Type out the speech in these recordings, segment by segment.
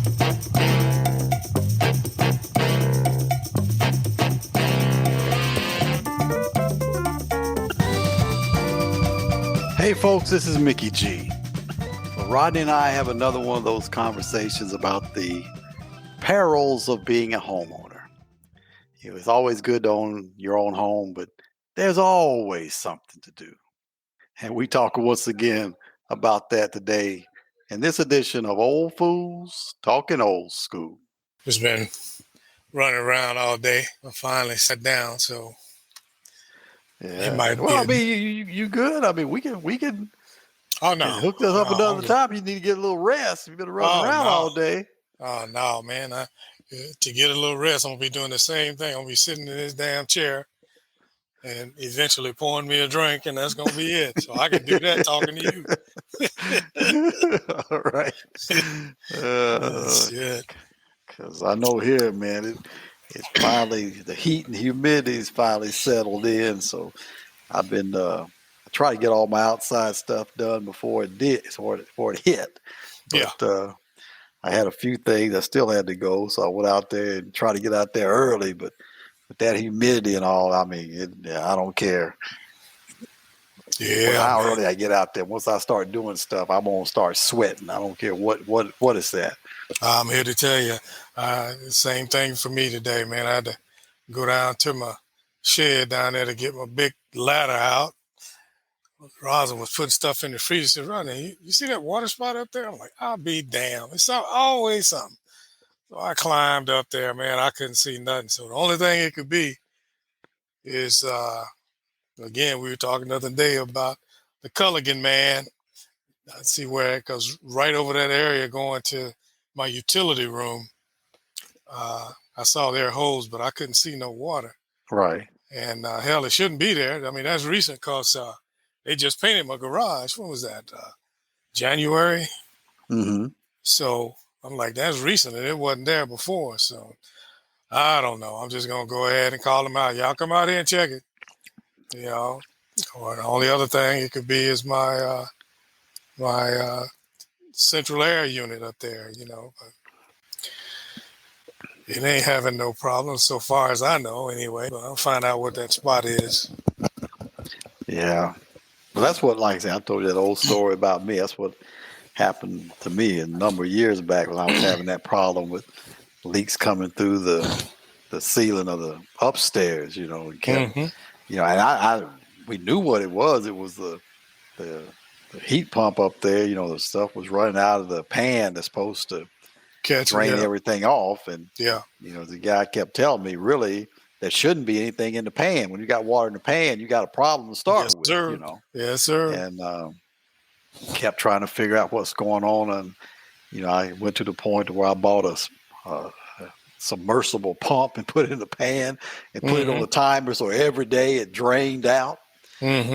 Hey folks, this is Mickey G. So Rodney and I have another one of those conversations about the perils of being a homeowner. It's always good to own your own home, but there's always something to do. And we talk once again about that today in this edition of Old Fools Talking Old School. Just been running around all day. I finally sat down, so yeah. Well, I mean, you good? I mean, we can. Oh no! Hook us up another time. You need to get a little rest. You've been running around all day. Oh no, man! To get a little rest, I'm gonna be doing the same thing. I'm gonna be sitting in this damn chair, and eventually pouring me a drink, and that's gonna be it. So I can do that talking to you. All right. Shit. Because I know here, man, it's finally the heat and humidity is finally settled in. So I've been. Try to get all my outside stuff done before it hit. But I had a few things I still had to go, so I went out there and tried to get out there early. But with that humidity and all, I mean, I don't care. Yeah, how early I get out there. Once I start doing stuff, I'm gonna start sweating. I don't care what is that. I'm here to tell you, same thing for me today, man. I had to go down to my shed down there to get my big ladder out. Rosin was putting stuff in the freezer. He said, Rodney, you see that water spot up there? I'm like, I'll be damned. It's always something. So I climbed up there, man. I couldn't see nothing. So the only thing it could be is, again, we were talking the other day about the Culligan man. I see where it goes right over that area going to my utility room. I saw their hose, but I couldn't see no water. Right. And hell, it shouldn't be there. I mean, that's recent because they just painted my garage. When was that? January? Mm-hmm. So I'm like, that's recent, and it wasn't there before. So I don't know. I'm just going to go ahead and call them out. Y'all come out here and check it. You know, or the only other thing it could be is my central air unit up there, you know. But it ain't having no problems so far as I know anyway. But I'll find out what that spot is. Yeah. Well, that's what, like I said, I told you that old story about me. That's what happened to me a number of years back when I was having that problem with leaks coming through the ceiling of the upstairs, you know, and kept, you know, and we knew what it was. It was the heat pump up there, you know, the stuff was running out of the pan that's supposed to drain everything off. And, you know, the guy kept telling me, really, there shouldn't be anything in the pan. When you got water in the pan, you got a problem to start with, sir. You know. Yes, sir. And kept trying to figure out what's going on. And, you know, I went to the point where I bought a submersible pump and put it in the pan and put it on the timer so every day it drained out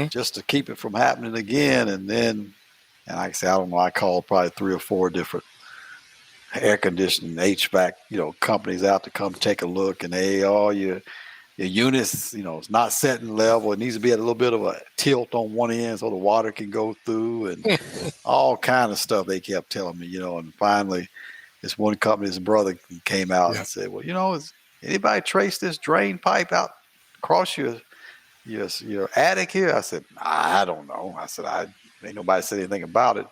just to keep it from happening again. And then, and like I said, I don't know, I called probably 3 or 4 different air conditioning HVAC, you know, companies out to come take a look, and your units, you know, it's not setting level. It needs to be at a little bit of a tilt on one end so the water can go through, and all kind of stuff they kept telling me, you know. And finally, this one company's brother came out and said, well, you know, has anybody traced this drain pipe out across your attic here? I said, I don't know. I said, ain't nobody said anything about it.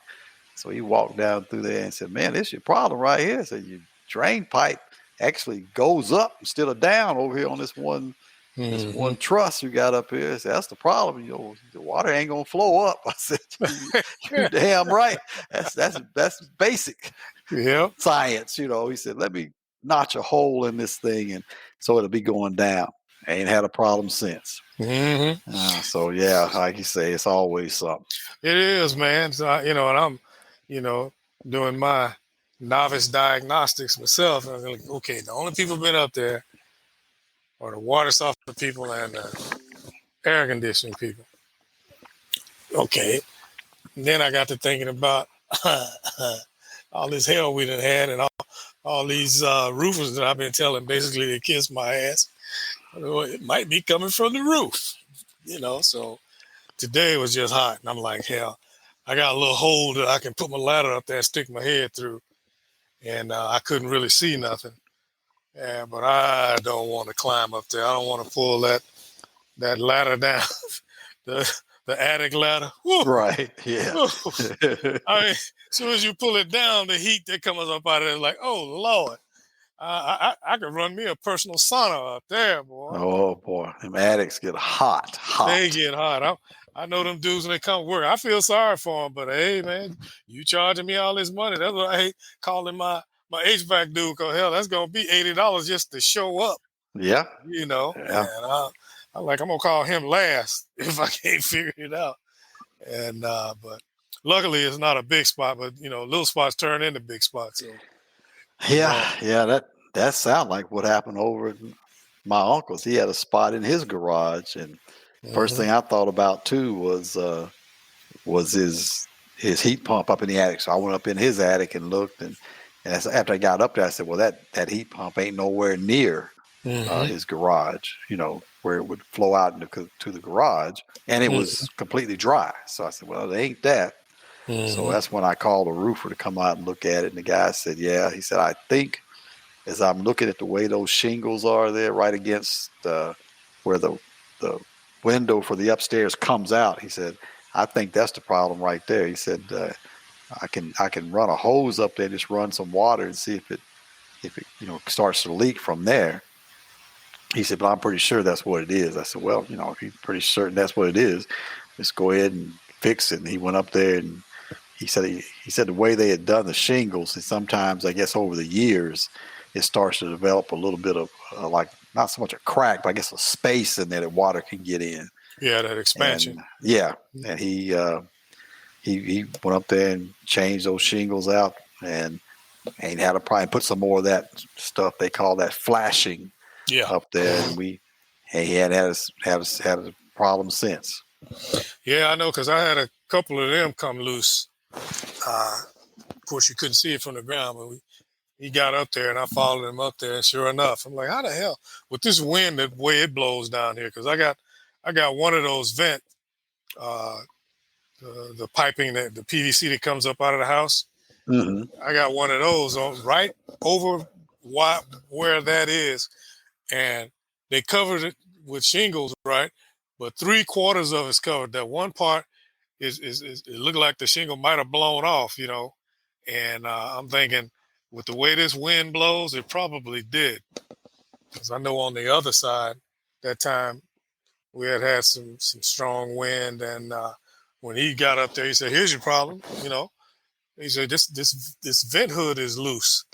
So he walked down through there and said, man, this is your problem right here. So your drain pipe actually goes up instead of down over here on this one truss you got up here. I said, that's the problem. You know, the water ain't gonna flow up. I said, you're damn right. That's basic science, you know. He said, let me notch a hole in this thing, and so it'll be going down. I ain't had a problem since. So yeah, like you say, it's always something. It is, man. So, you know, and I'm, you know, doing my novice diagnostics myself. And I'm like, okay, the only people been up there are the water softener people and the air conditioning people. Okay. And then I got to thinking about all this hell we done had and all these roofers that I've been telling basically to kiss my ass. It might be coming from the roof, you know. So today was just hot, and I'm like, hell, I got a little hole that I can put my ladder up there and stick my head through. and I couldn't really see nothing. Yeah, but I don't want to climb up there. I don't want to pull that ladder down, the the attic ladder. Woo, Right. Yeah. woo. I mean, as soon as you pull it down, the heat that comes up out of it is like, oh Lord, I could run me a personal sauna up there, boy. Oh boy, them attics get hot, They hot. get hot. I know them dudes when they come work. I feel sorry for them, but hey, man, you charging me all this money. That's what I hate calling my HVAC dude. Cause hell, that's gonna be $80 just to show up, Yeah. you know. Yeah. And I'm gonna call him last if I can't figure it out. And but luckily it's not a big spot, but little spots turn into big spots. So Yeah. Yeah. That sound like what happened over at my uncle's. He had a spot in his garage, and first mhm, thing I thought about too was his heat pump up in the attic. So I went up in his attic and looked, and after I got up there, I said, "Well, that heat pump ain't nowhere near mhm, his garage. Where it would flow out to the garage, and it mhm, was completely dry." So I said, "Well, it ain't that." So mhm. that's when I called a roofer to come out and look at it, and the guy said, "Yeah." He said, "I think as I'm looking at the way those shingles are there, right against where the window for the upstairs comes out," he said, "I think that's the problem right there." He said, "I can run a hose up there, just run some water and see if it starts to leak from there." He said, "But I'm pretty sure that's what it is." I said, "Well, if you're pretty certain that's what it is, just go ahead and fix it." And he went up there, and he said the way they had done the shingles, and sometimes I guess over the years it starts to develop a little bit of like not so much a crack, but I guess a space in there that water can get in. Yeah, that expansion. And yeah, and he went up there and changed those shingles out, and had to probably put some more of that stuff they call that flashing Yeah, up there, and he had a problem since. yeah, I know because I had a couple of them come loose. Of course, you couldn't see it from the ground, but he got up there, and I followed him up there, and sure enough, I'm like, how the hell with this wind, the way it blows down here? Because I got one of those vent, uh, the piping that the PVC that comes up out of the house. Hmm. I got one of those on right over where that is, and they covered it with shingles, right? But 3/4 of it's covered. That one part is it looked like the shingle might have blown off, And I'm thinking, with the way this wind blows, it probably did. Because I know on the other side, that time we had some strong wind, and when he got up there, he said, "Here's your problem." He said, "This vent hood is loose."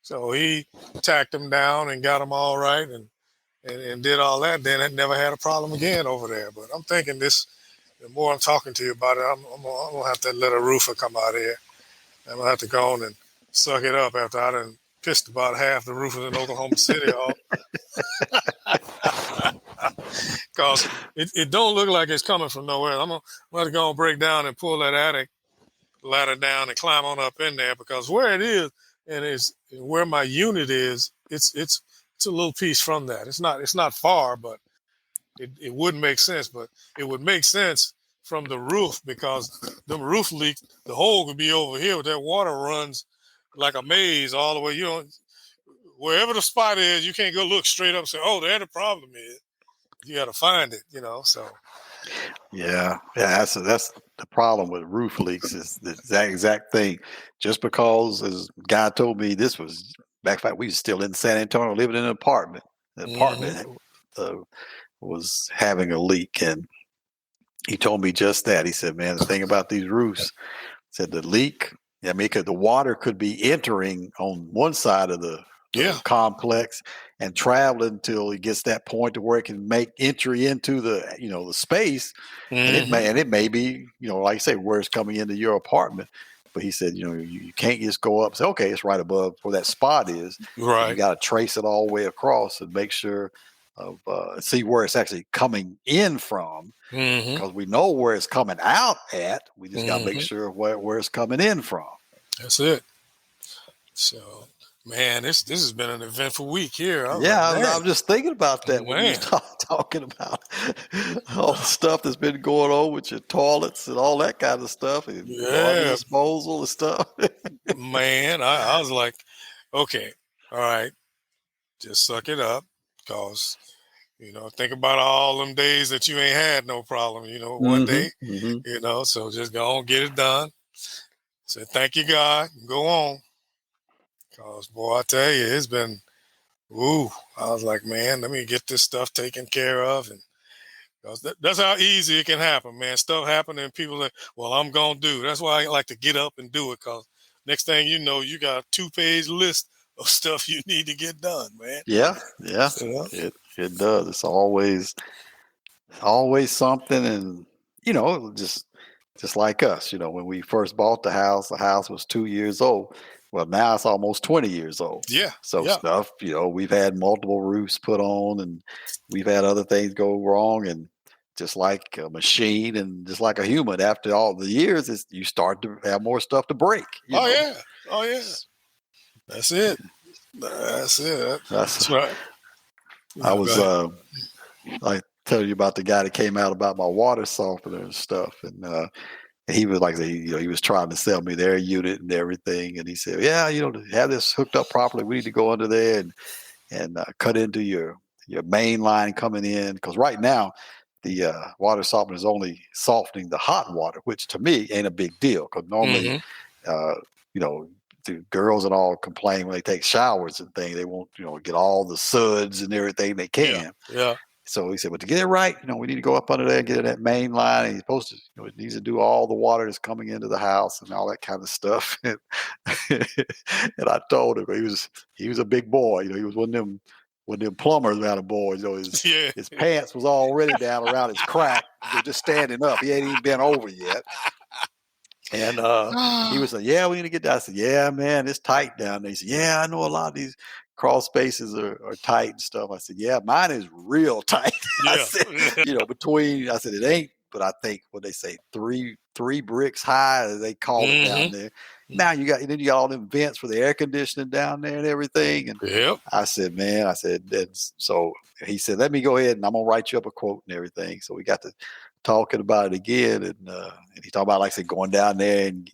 So he tacked them down and got them all right, and did all that. Then it never had a problem again over there. But I'm thinking this. The more I'm talking to you about it, I'm gonna have to let a roofer come out here. I'm gonna have to go on and suck it up after I done pissed about half the roofers in Oklahoma City off. Because it don't look like it's coming from nowhere. I'm gonna have to go and break down and pull that attic ladder down and climb on up in there, because where it is and it's where my unit is, it's a little piece from that. It's not far, but it wouldn't make sense. But it would make sense from the roof, because the roof leaks, the hole could be over here, but that water runs like a maze all the way. Wherever the spot is, you can't go look straight up and say, "Oh, there the problem is." You got to find it, So Yeah, yeah, that's the problem with roof leaks is the exact thing. Just because, as guy told me, this was back when we was still in San Antonio, living in an apartment. The hmm apartment uh, was having a leak, and he told me just that. He said, "Man, the thing about these roofs," said the leak. I mean, the water could be entering on one side of the yeah, complex and traveling until it gets that point to where it can make entry into the space, and hmm it may be like you say where it's coming into your apartment. But he said you can't just go up and say, okay, it's right above where that spot is. You right, got to trace it all the way across and make sure of see where it's actually coming in from, hmm because we know where it's coming out at. We just got to make hmm sure where it's coming in from. that's it. So, man, this has been an eventful week here. I was Yeah, like, I was just thinking about that when you was man, talking about all the stuff that's been going on with your toilets and all that kind of stuff and garbage yeah, disposal and stuff. man. I was like, okay, all right, just suck it up, cause think about all them days that you ain't had no problem. One Hmm. day, Hmm. so just go on, get it done. Say thank you, God, and go on. Cause boy, I tell you, it's been. Ooh, I was like, man, let me get this stuff taken care of, and 'cause that's how easy it can happen, man. Stuff happen and people like, well, I'm gonna do. That's why I like to get up and do it, cause next thing you know, you got a 2-page list of stuff you need to get done, man. Yeah, yeah, You know? it does. It's always something, and just like us. When we first bought the house was 2 years old. Well, now it's almost 20 years old. Yeah, So yeah, stuff, we've had multiple roofs put on, and we've had other things go wrong, and just like a machine and just like a human, after all the years, you start to have more stuff to break. oh yeah, oh yeah. That's it. That's it. That's That's right. I Go was ahead. I tell you about the guy that came out about my water softener and stuff, and he was like, he was trying to sell me their unit and everything, and he said, yeah, to have this hooked up properly, we need to go under there and cut into your main line coming in, because right now the water softener is only softening the hot water, which to me ain't a big deal, because normally, Mm-hmm. uh, you know, the girls and all complain when they take showers and things. They want, get all the suds and everything they Yeah, can. yeah, So he said, but to get it right, we need to go up under there and get in that main line. And he's supposed to, it needs to do all the water that's coming into the house and all that kind of stuff. And, and I told him he was a big boy. He was one of them plumbers kind of boys. His yeah. his pants was already down around his crack, just standing up. He ain't even been over yet. And he was like, yeah, we need to get down. I said, yeah, man, it's tight down there. He said, yeah, I know a lot of these crawl spaces are tight and stuff. I said, yeah, mine is real tight. I Yeah. said, I said, it ain't, but I think what they say, three bricks high, as they call it down Mm-hmm. there. Now you got all them vents for the air conditioning down there and everything. And Yep. I said, man, that's so he said, let me go ahead and I'm gonna write you up a quote and everything. So we got to talking about it again, and he talked about, like I said, going down there and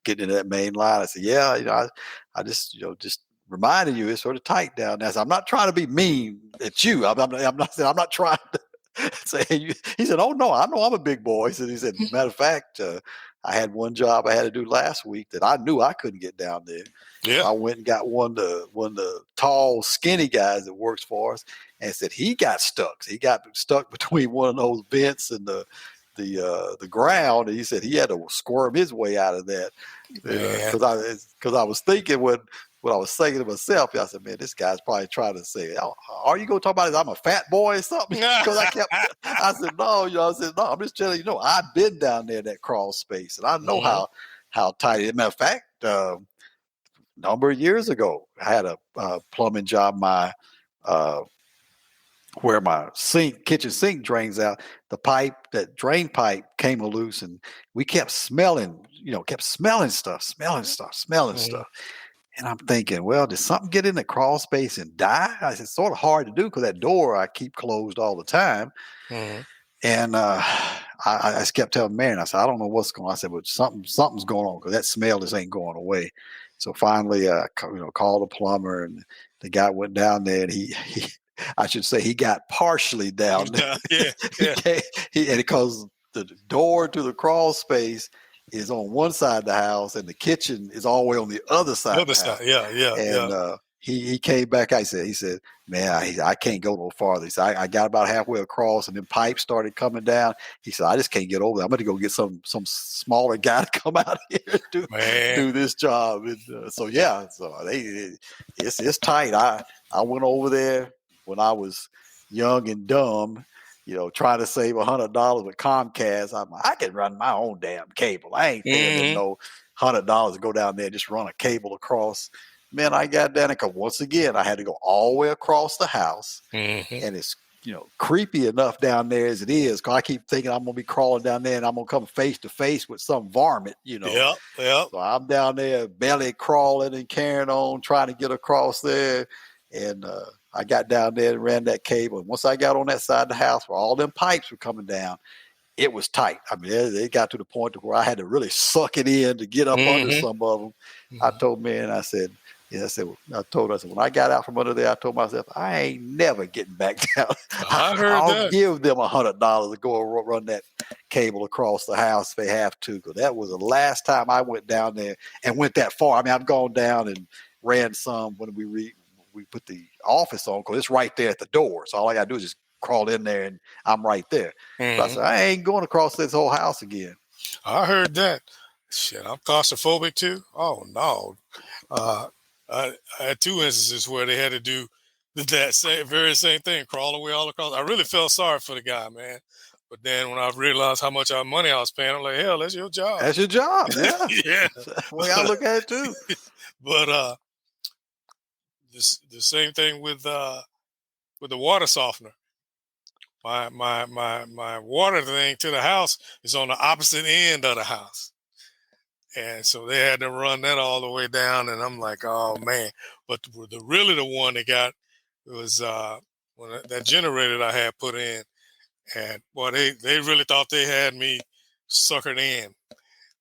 getting into that main line. I said, yeah, I just just reminding you, it's sort of tight down there. So I'm not trying to be mean at you. I'm not trying to say you. He said, oh no, I know I'm a big boy. He said, matter of fact, I had one job I had to do last week that I knew I couldn't get down there. So Yeah. I went and got one of the tall, skinny guys that works for us, and said he got stuck. He got stuck between one of those vents and the ground, and he said he had to squirm his way out of that. Man. Because I was thinking when I was saying to myself, I said, man, this guy's probably trying to say, oh, are you going to talk about it? I'm a fat boy or something? Because I said, no, I said, no, I'm just telling you, I've been down there in that crawl space, and I know Mm-hmm. how tight it is. Matter of fact, number of years ago, I had a plumbing job. Uh, where my kitchen sink drains out, that drain pipe came loose, and we kept smelling, smelling Mm-hmm. stuff. And I'm thinking, well, did something get in the crawl space and die? I said, it's sort of hard to do because that door I keep closed all the time. Mm-hmm. And I just kept telling Marion, I said, I don't know what's going on. I said, but something's going on because that smell just ain't going away. So finally, called a plumber, and the guy went down there, and he I should say he got partially down there. Yeah. he, Yeah. and because the door to the crawl space is on one side of the house, and the kitchen is all the way on the other side The of other the side. house. Yeah. Yeah. Yeah. And he came back. He said, man, I can't go no farther. He said, I got about halfway across, and then pipes started coming down. He said, I just can't get over there. I'm going to go get some smaller guy to come out here and Man. do this job. And it's tight. I went over there when I was young and dumb, trying to save $100 with Comcast. I can run my own damn cable. I ain't paying them Mm-hmm. no $100 to go down there and just run a cable across. Man, I got down there because once again I had to go all the way across the house, Mm-hmm. and it's creepy enough down there as it is. Cause I keep thinking I'm gonna be crawling down there and I'm gonna come face to face with some varmint. Yep. Yep. So I'm down there belly crawling and carrying on, trying to get across there. And I got down there and ran that cable. And once I got on that side of the house where all them pipes were coming down, it was tight. I mean, it got to the point to where I had to really suck it in to get up under some of them. I told man, I said, when I got out from under there, I told myself, I ain't never getting back down. I heard I'll that. give them $100 to go run that cable across the house if they have to. Because that was the last time I went down there and went that far. I mean, I've gone down and ran some when we put the office on, because it's right there at the door. So all I got to do is just crawl in there and I'm right there. So I said, I ain't going across this whole house again. I heard that. Shit, I'm claustrophobic too. Oh no. I had 2 instances where they had to do that very same thing, crawl away all across. I really felt sorry for the guy, man. But then when I realized how much money I was paying, I'm like, hell, that's your job. That's your job, yeah. Yeah. That's the way I look at it too. But the same thing with the water softener. My water thing to the house is on the opposite end of the house. And so they had to run that all the way down, and I'm like, oh man! But really the one they got was when that generator I had put in, and boy, they really thought they had me suckered in,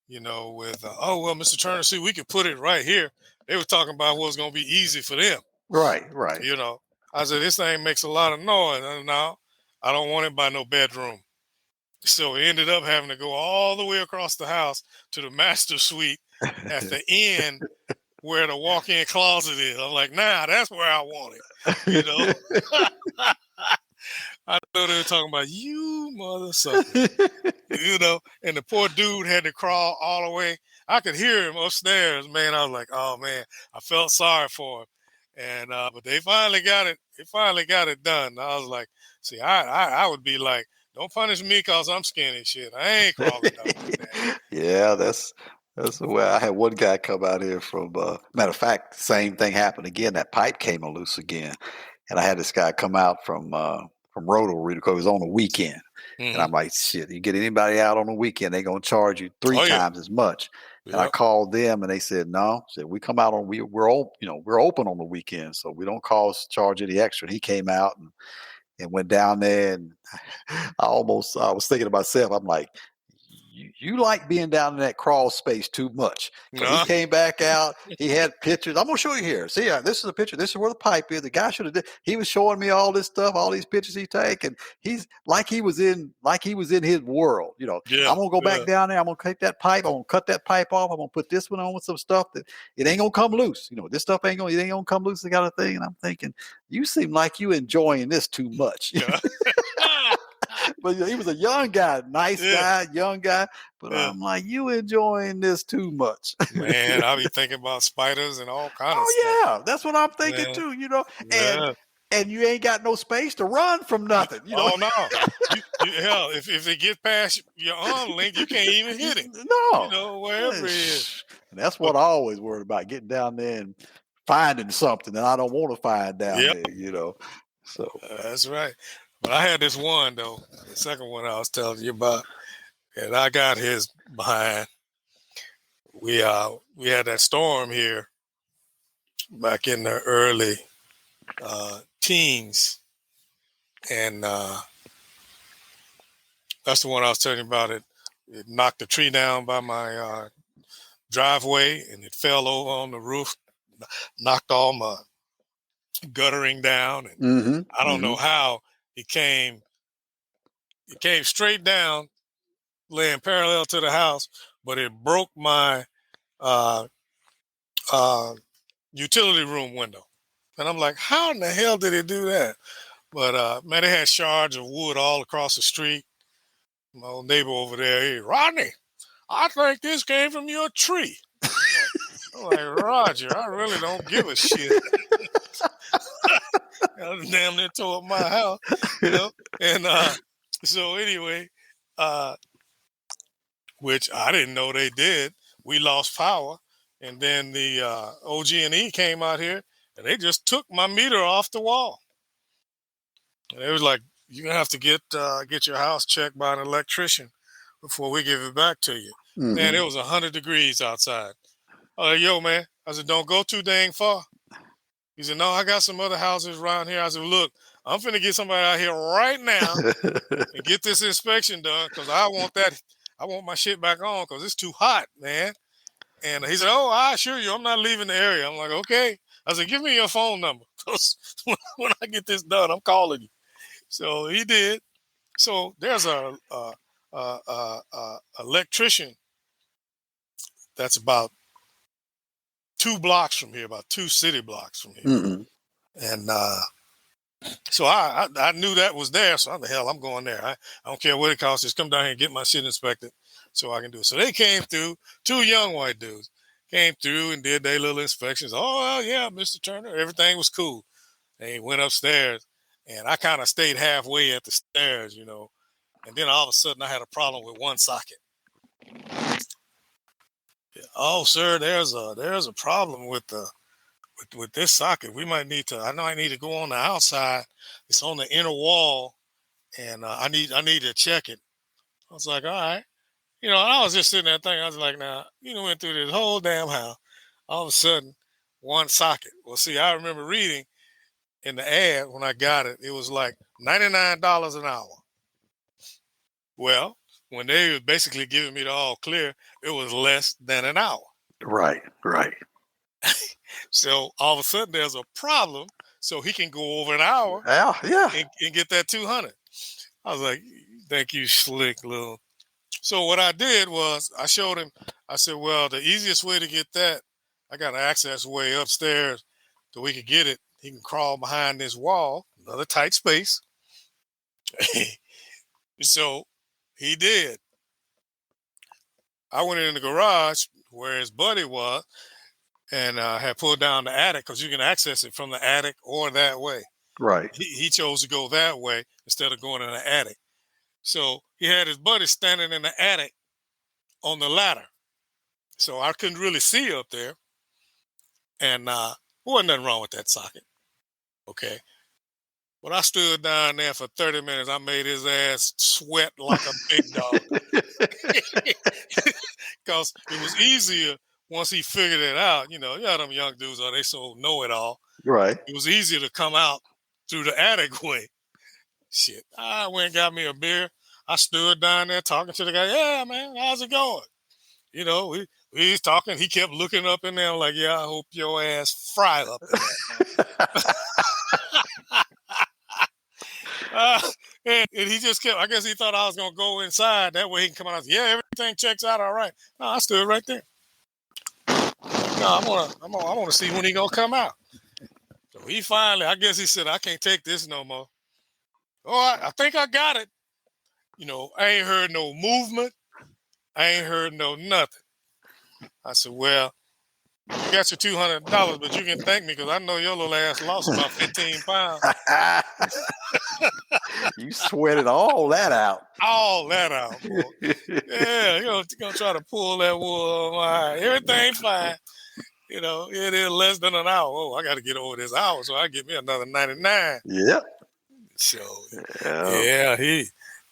with oh well, Mr. Turner, see, we could put it right here. They were talking about what was going to be easy for them, right. I said this thing makes a lot of noise, and no, I don't want it by no bedroom. So we ended up having to go all the way across the house to the master suite at the end where the walk-in closet is. I'm like, nah, that's where I want it. I know they were talking about you mother sucker. And the poor dude had to crawl all the way. I could hear him upstairs, man. I was like, oh man, I felt sorry for him. And but they finally got it. They finally got it done. I was like, see, I would be like, don't punish me because I'm skinny. Shit, I ain't crawling down that. Yeah, that's the way. I had one guy come out here from. Matter of fact, same thing happened again. That pipe came loose again, and I had this guy come out from Rotary because it was on the weekend. And I'm like, shit, you get anybody out on the weekend, they're gonna charge you three times as much. And I called them, and they said, no. Said we come out on we're open on the weekend, so we don't charge any extra. And he came out and went down there, and I was thinking to myself, I'm like, you like being down in that crawl space too much. So he came back out. He had pictures. I'm gonna show you here. See, this is a picture. This is where the pipe is. The guy should have. He was showing me all this stuff, all these pictures he taken. He's like he was in his world. I'm gonna go back down there. I'm gonna take that pipe. I'm gonna cut that pipe off. I'm gonna put this one on with some stuff that it ain't gonna come loose. This stuff ain't gonna come loose. The kind of thing. And I'm thinking, you seem like you enjoying this too much. But he was a young guy, nice guy, young guy. But I'm like, you enjoying this too much. Man, I'll be thinking about spiders and all kinds of stuff. Oh, yeah. That's what I'm thinking too, And you ain't got no space to run from nothing. Oh, no. Hell, if they get past your arm length, you can't even hit it. No. Wherever it is. And that's what I always worried about, getting down there and finding something that I don't want to find down there, So that's right. But I had this one, though, the second one I was telling you about, and I got his behind. We had that storm here back in the early teens, and that's the one I was telling you about. It knocked the tree down by my driveway, and it fell over on the roof, knocked all my guttering down, and I don't know how it came straight down, laying parallel to the house, but it broke my utility room window. And I'm like, how in the hell did it do that? But man, they had shards of wood all across the street. My old neighbor over there, hey, Rodney, I think this came from your tree. I'm like, Roger, I really don't give a shit. I damn near tore up my house, And so anyway, which I didn't know they did. We lost power, and then the OG&E came out here, and they just took my meter off the wall. And it was like you're gonna have to get your house checked by an electrician before we give it back to you. Man, it was 100 degrees outside. Yo, man. I said, don't go too dang far. He said, no, I got some other houses around here. I said, look, I'm finna get somebody out here right now and get this inspection done because I want my shit back on because it's too hot, man. And he said, oh, I assure you, I'm not leaving the area. I'm like, okay. I said, give me your phone number because when I get this done, I'm calling you. So he did. So there's a electrician that's about 2 blocks from here, about 2 city blocks from here. And so I knew that was there. So the hell, I'm going there. I don't care what it costs. Just come down here and get my shit inspected so I can do it. So they came through, 2 young white dudes came through and did their little inspections. Oh, well, yeah, Mr. Turner, everything was cool. They went upstairs and I kind of stayed halfway at the stairs, you know. And then all of a sudden I had a problem with one socket. Oh, sir, there's a problem with this socket. We might need to. I know I need to go on the outside. It's on the inner wall, and I need to check it. I was like, all right, you know. I was just sitting there thinking. I was like, now, went through this whole damn house. All of a sudden, one socket. Well, see, I remember reading in the ad when I got it. It was like $99 an hour. Well, when they were basically giving me the all clear, it was less than an hour. Right. So all of a sudden there's a problem. So he can go over an hour and get that 200. I was like, thank you, slick little. So what I did was I showed him, I said, well, the easiest way to get that, I got an access way upstairs so we could get it. He can crawl behind this wall, another tight space. So he did. I went in the garage where his buddy was and had pulled down the attic because you can access it from the attic or that way. Right. He chose to go that way instead of going in the attic. So he had his buddy standing in the attic on the ladder. So I couldn't really see up there. And wasn't nothing wrong with that socket. Okay. But I stood down there for 30 minutes. I made his ass sweat like a big dog. Because it was easier once he figured it out. You know them young dudes they so know-it-all. Right. It was easier to come out through the attic way. Shit. I went and got me a beer. I stood down there talking to the guy. Yeah, man, how's it going? We was talking. He kept looking up in there like, yeah, I hope your ass fry up in there. And he just kept, I guess he thought I was going to go inside. That way he can come out and say, yeah, everything checks out all right. No, I stood right there. No, I want to see when he going to come out. So he finally, I guess he said, I can't take this no more. Oh, I think I got it. I ain't heard no movement. I ain't heard no nothing. I said, well, you got your $200, but you can thank me because I know your little ass lost about 15 pounds. You sweated all that out. All that out, boy. Yeah, you're going to try to pull that wool on my eye. Everything fine. It is less than an hour. Oh, I got to get over this hour, so I get me another 99. Yeah. So, yeah,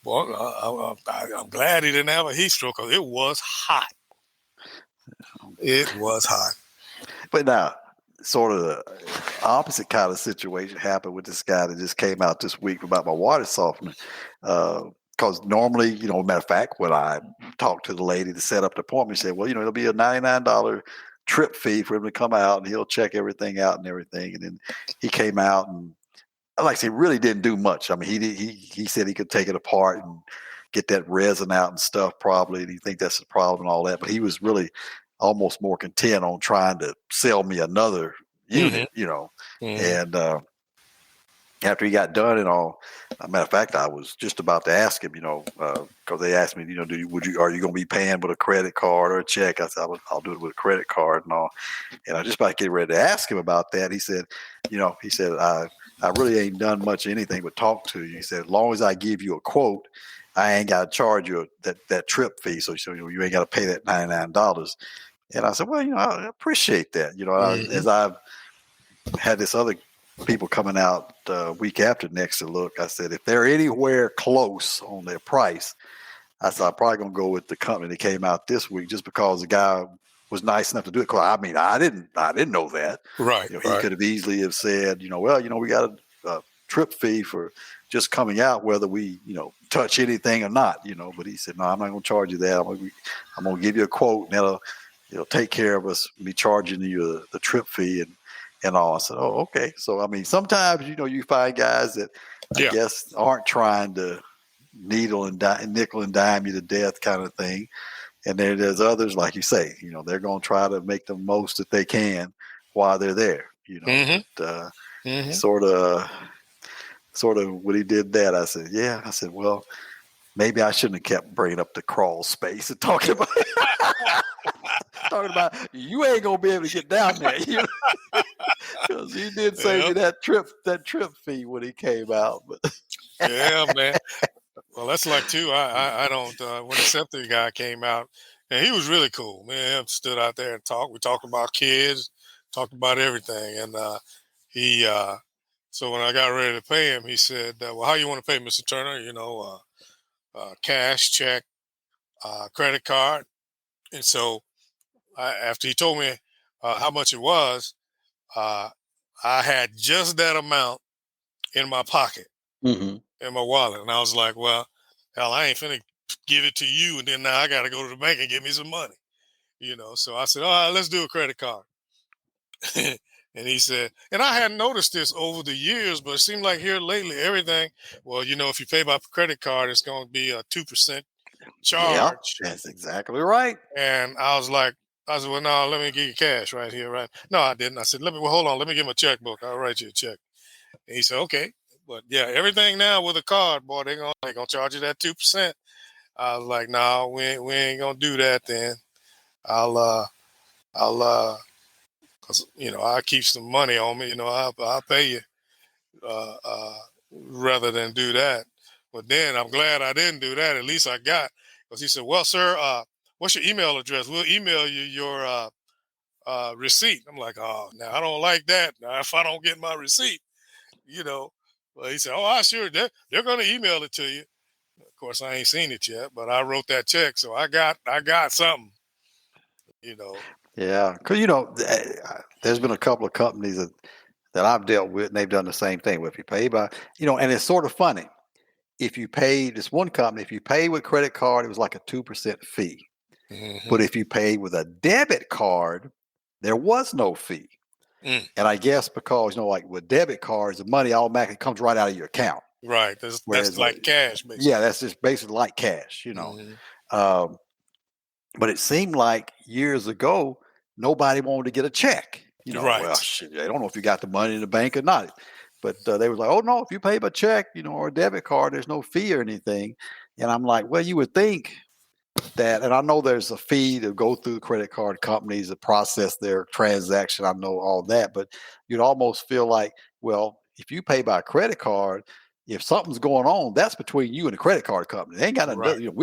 I'm glad he didn't have a heat stroke because it was hot. It was hot. But now, sort of the opposite kind of situation happened with this guy that just came out this week about my water softener. Because normally, matter of fact, when I talked to the lady to set up the appointment, she said, well, it'll be a $99 trip fee for him to come out and he'll check everything out and everything. And then he came out and, like I said, really didn't do much. I mean, he said he could take it apart and get that resin out and stuff probably. And he think that's the problem and all that. But he was really almost more content on trying to sell me another unit, And after he got done and all, matter of fact, I was just about to ask him, because they asked me, are you going to be paying with a credit card or a check? I said, I'll do it with a credit card and all. And I was just about to get ready to ask him about that. He said, I really ain't done much of anything but talk to you. He said, as long as I give you a quote, I ain't got to charge you that trip fee. So you ain't got to pay that $99. And I said, well, I appreciate that. As I've had this other people coming out week after next to look. I said, if they're anywhere close on their price, I said, I'm probably going to go with the company that came out this week just because the guy was nice enough to do it. Cause I mean, I didn't know that. Right, He could have easily have said, well, we got a trip fee for just coming out, whether we, touch anything or not, but he said, no, I'm not going to charge you that. I'm going to give you a quote and that'll take care of us, me charging you the trip fee and all. I said, oh, okay. So, I mean, sometimes, you find guys that I yeah, guess aren't trying to nickel and dime you to death kind of thing. And then there's others, like you say, they're going to try to make the most that they can while they're there, mm-hmm. but Mm-hmm. sort of when he did that, I said, yeah. I said, well, maybe I shouldn't have kept bringing up the crawl space and talking about you ain't gonna be able to get down there, because he did save me that trip fee when he came out. But Yeah, man. Well, that's like too. I don't. When the septic guy came out, and he was really cool, man. Stood out there and talked. We talked about kids, talked about everything, and he. So when I got ready to pay him, he said, "Well, how you want to pay, Mr. Turner? Cash, check, credit card." And so after he told me how much it was, uh, I had just that amount in my pocket, mm-hmm. in my wallet, and I was like, "Well, hell, I ain't finna give it to you, and then now I got to go to the bank and get me some money." So I said, "All right, let's do a credit card." And he said, and I hadn't noticed this over the years, but it seemed like here lately, everything, well, if you pay by credit card, it's going to be a 2% Yeah, charge. that's exactly right. And I said, well, no, let me give you cash right here, right? No, I didn't. I said, hold on, let me get my checkbook. I'll write you a check. And he said, okay. But yeah, everything now with a card, boy, they gonna charge you that 2%. I was like, no, we ain't gonna do that then. I'll I'll cause I keep some money on me, I'll pay you rather than do that. But then I'm glad I didn't do that. At least I got, because he said, well, sir, what's your email address? We'll email you your receipt. I'm like, oh, now I don't like that. Now if I don't get my receipt, you know. Well, he said, oh, I sure they're going to email it to you. Of course, I ain't seen it yet, but I wrote that check, so I got something, you know. Yeah, because there's been a couple of companies that I've dealt with, and they've done the same thing. If you pay by, and it's sort of funny. If you pay this one company, if you pay with credit card, it was like a 2% fee. Mm-hmm. But if you paid with a debit card, there was no fee. Mm. And I guess because like with debit cards, the money automatically comes right out of your account. Right, that's Whereas like cash, basically. yeah, that's just basically like cash. Mm-hmm. Um, but it seemed like years ago, nobody wanted to get a check. Well, Right. shit, I don't know if you got the money in the bank or not. But they were like, oh, no, if you pay by check, or a debit card, there's no fee or anything. And I'm like, well, you would think that, and I know there's a fee to go through credit card companies to process their transaction. I know all that, but you'd almost feel like, well, if you pay by credit card, if something's going on, that's between you and the credit card company. They ain't got Right. nothing.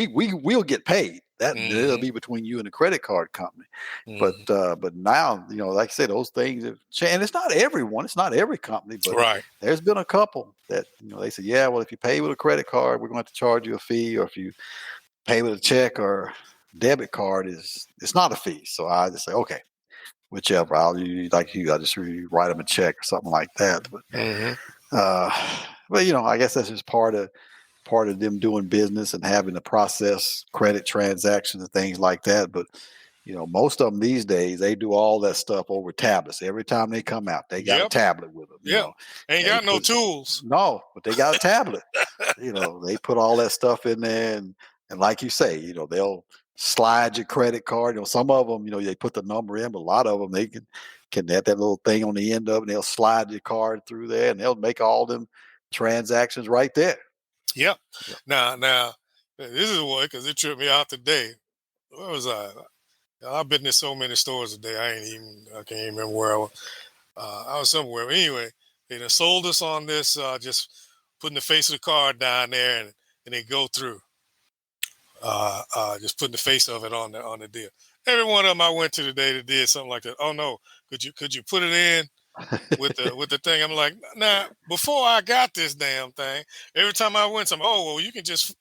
We'll get paid. It'll Mm-hmm. be between you and the credit card company. Mm-hmm. But now, like I said, those things have changed. And it's not everyone. It's not every company, but Right. there's been a couple that they said, yeah, well, if you pay with a credit card, we're going to have to charge you a fee, or if you pay with a check or debit card, it's not a fee. So I just say, okay, whichever. I just write them a check or something like that. Mm-hmm. Uh, but I guess that's just part of them doing business and having to process credit transactions and things like that. But most of them these days, they do all that stuff over tablets. Every time they come out, they got a Yep. tablet with them. Yep. Ain't They got no put tools. no, but they got a tablet. They put all that stuff in there, and like you say, they'll slide your credit card. Some of them, they put the number in, but a lot of them they can have that little thing on the end of it, and they'll slide your card through there, and they'll make all them transactions right there. Yep. Yep. Now, this is what, because it tripped me out today. Where was I? I've been to so many stores today. I can't even remember where I was. I was somewhere. But anyway, they done sold us on this, just putting the face of the card down there and they go through. Just putting the face of it on the deal. Every one of them I went to today that did something like that. Oh no, could you put it in? with the thing. I'm like, now before I got this damn thing, every time I went, well, you can just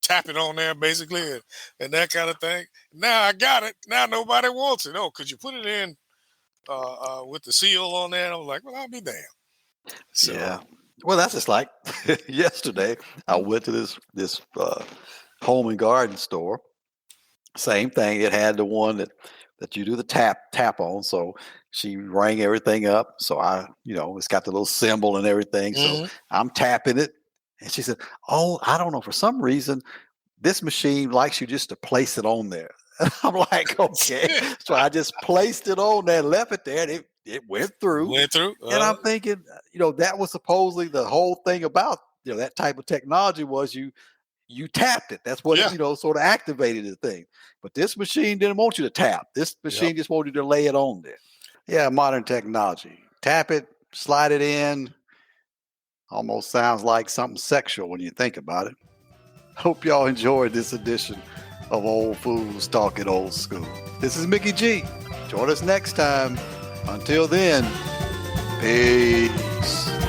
tap it on there basically, and that kind of thing. Now I got it. Now nobody wants it. Oh, could you put it in with the seal on there? And I was like, well, I'll be damned. So Yeah. Well, that's just like yesterday. I went to this home and garden store. Same thing. It had the one that you do the tap on. So she rang everything up. So it's got the little symbol and everything. So I'm tapping it, and she said, "Oh, I don't know. For some reason, this machine likes you just to place it on there." I'm like, okay. So I just placed it on there, left it there, and it went through. And I'm thinking, that was supposedly the whole thing about that type of technology was you tapped it. That's what sort of activated the thing. But this machine didn't want you to tap. This machine just wanted you to lay it on there. Yeah, modern technology. Tap it, slide it in. Almost sounds like something sexual when you think about it. Hope y'all enjoyed this edition of Old Fools Talking Old School. This is Mickey G. Join us next time. Until then, peace.